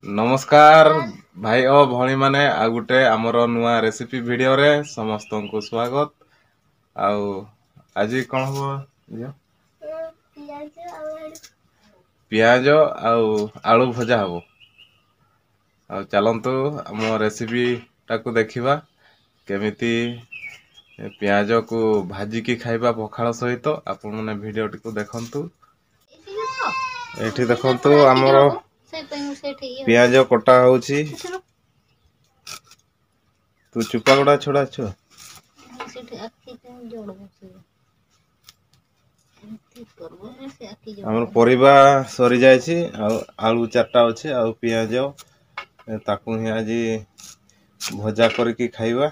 नमस्कार भाई ओ भणी माने आ गुटे आमर नुआ रेसिपी वीडियो रे समस्त को स्वागत। आउ आज कौन हो पियाज आउ आलू भजा हबो। आ चलंतु आम रेसिपी टाकू देखिबा केमिति पियाज को भाजिकी खाइबा पखाल सहित आपण माने वीडियो टिकु देखंतु। एठी देखंतु आमर पियाज कटा होची। तू चुपा गुड़ा छोड़ा छु हमर परिबा सरी जायछि आलू चारटा अछि आ पियाज ताकू ही आज भजा करके खाइबा।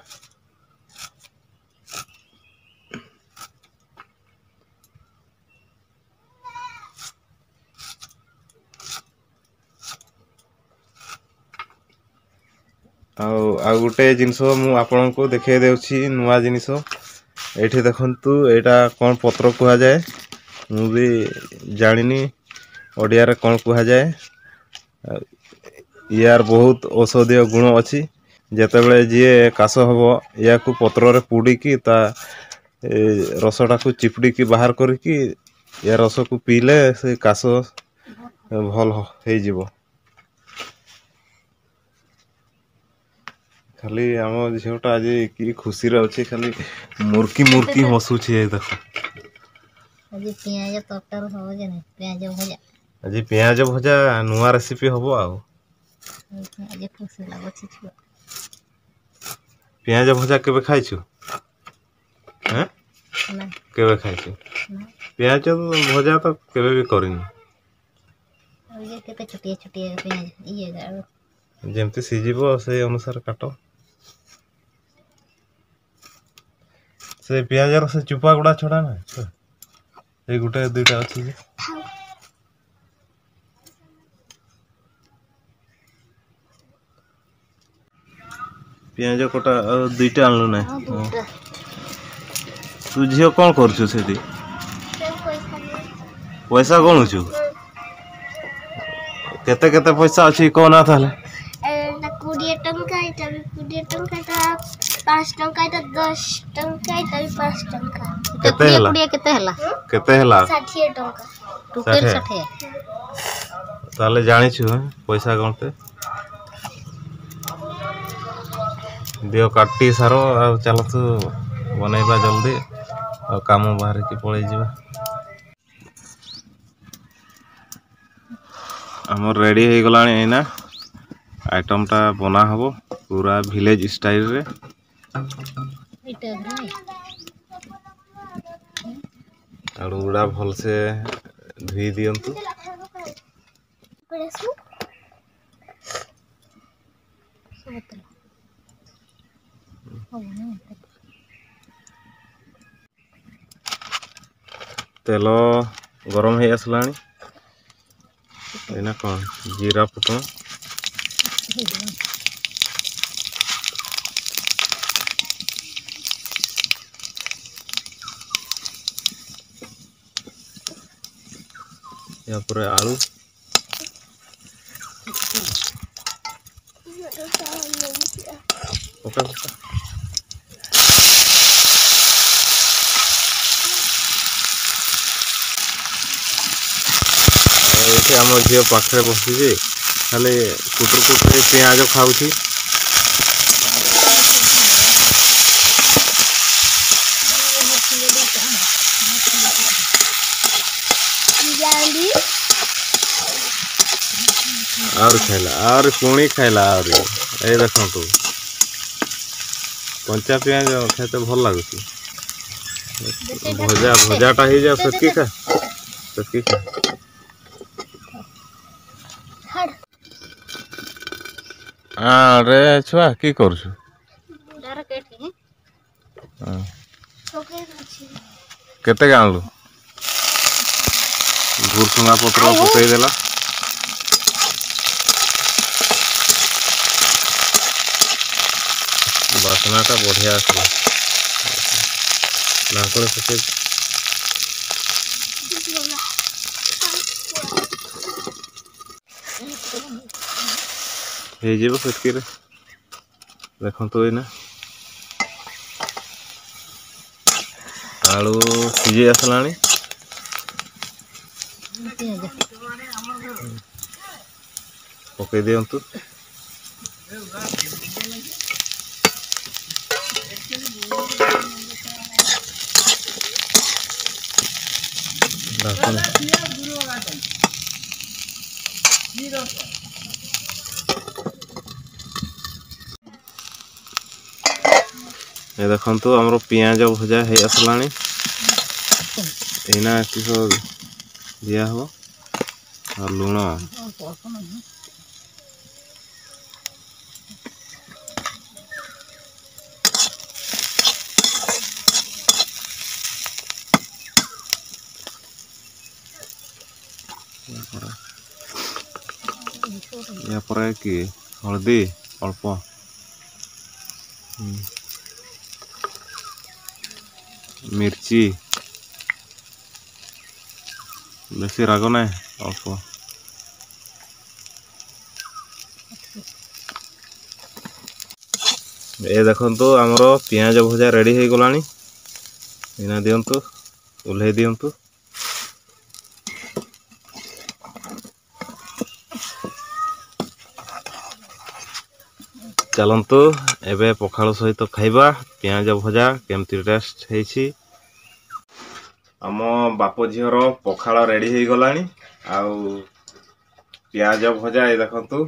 आ गोटे जिनस मु आपन को देखे देउछि नुआ जिनिस एठी देखंतु एटा कोन पत्र कुहा जाय मु भी जानिनी ओडिया रे कोन कुहा जाय। यार बहुत औषधीय गुण अछि जेते बेले जे काश हबो या को पत्र रे पुडी की ता रसटा को चिपडी की बाहर करके या रस को पीले से काश भल हे जिवो। खाली आम झीटा आज कि खुशी रे अच्छे खाली मुर्की मुर्की हसुची देख। आज पियाज भजा नुआ रेसिपी हबो आ पियाज भजा केबे खाइछु हैं केबे खाइछु पियाज भजा तो केबे भी करिनी जेमती सिजिबो से अनुसार काटो से पियाज रो से चुपा गुड़ा छोड़ा ना ए गुटे दुईटा अछि जे पियाज कोटा दुईटा आनलु ना तू झियो कोन करछु सेठी पैसा गणुछु केते केते पैसा अछि कोना थाले 20 टंका एटा 20 टंका एटा 5 टंका एटा 10 टंका एटा 5 टंका केते हला केते हला 60 टंका टोटल 60 ताले जानि छु पैसा गणते दियो काटी सारो आ चल तू बनैबा जल्दी आ काम बाहर की पळै जिबा। हमर रेडी हे गलानी एना आइटम टा बना हबो पूरा विलेज स्टाइल रे आलू गुड़ा भल से धुई दियंतु तेल गरम हे आसलानी एना कौन जीरा फुटन या पूरे आलू ओके ये आम झील पाखे बसी खाली कुटुर कुटुर पियाज खाऊँ और खाइला और पुणी खाइला और ये देखु कंचा पियाज खाते भल लगुच भजा भजाटा हो जा सेकी खा सेकी खा रे छुआ की करछु केते आनलु भुरसुंगा पत्र पकई देला बासनाटा बढ़िया आसला नाकले पकई ହେଇଯିବ ସେତିକିରେ। ଦେଖନ୍ତୁ ଏଇନା ଆଳୁ ସିଝି ଆସିଲାଣି। ପକେଇ ଦିଅନ୍ତୁ। ଏ ଦେଖନ୍ତୁ ଆମର ପିଆଜ ଭଜା ହେଇ ଆସିଲାଣି। ଏଇନା କିସ ଦିଆ ହବ ଆଉ ଲୁଣ। या पर कि हल्दी अल्प मिर्ची बेसी राग ना अल्प। ए देखंतु आमर पियाज भजा रेडी हो गलानी। एना दियंतु उल्हे दियंतु। चलंतु एबे पखाल सहित खाइबा पियाज भजा केमती टेस्ट हेछि। आम बाप झीर पखाल रेडी हो गलानी। आउ पियाज भजा ए देखंतु।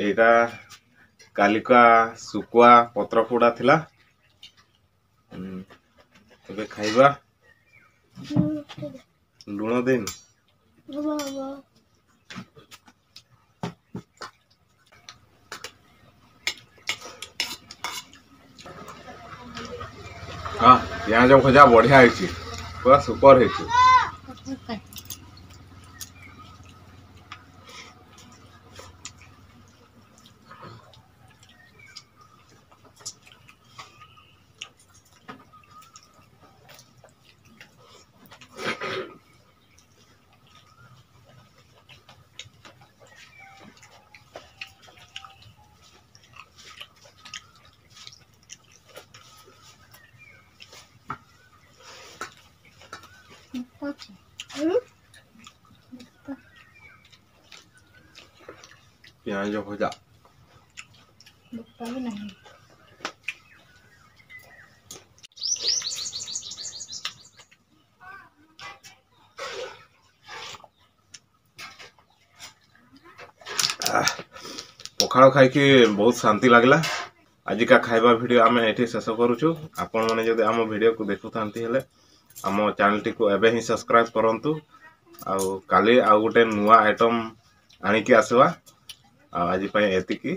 एटा कालिका सुकुआ पत्र पोड़ा थिला। एबे खाइबा। लुण देन हाँ पियाज भजा बढ़िया है पूरा सुपर है। पियाज भजा पखाल खाई बहुत शांति लगला। आजिका खाइबा वीडियो आम ये शेष करुचु। आपण मैंने जब आम वीडियो को देखु हेले आम चैनल टी को एबे ही सब्सक्राइब करंतु। आउ काली आउ गोटे नुआ आइटम आनिकी आसवा। आज एतिकी।